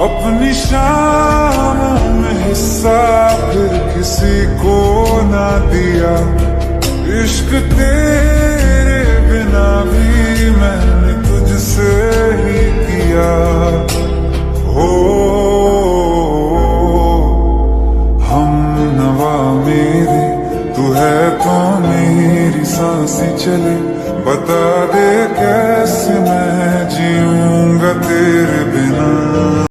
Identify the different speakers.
Speaker 1: अपनी शामों में हिस्सा फिर किसी को ना दिया। इश्क तेरे बिना भी मैंने तुझसे ही किया। हो हम नवा मेरे, तू है तो मेरी सांसें चले। बता दे कैसे मैं जीऊंगा तेरे बिना।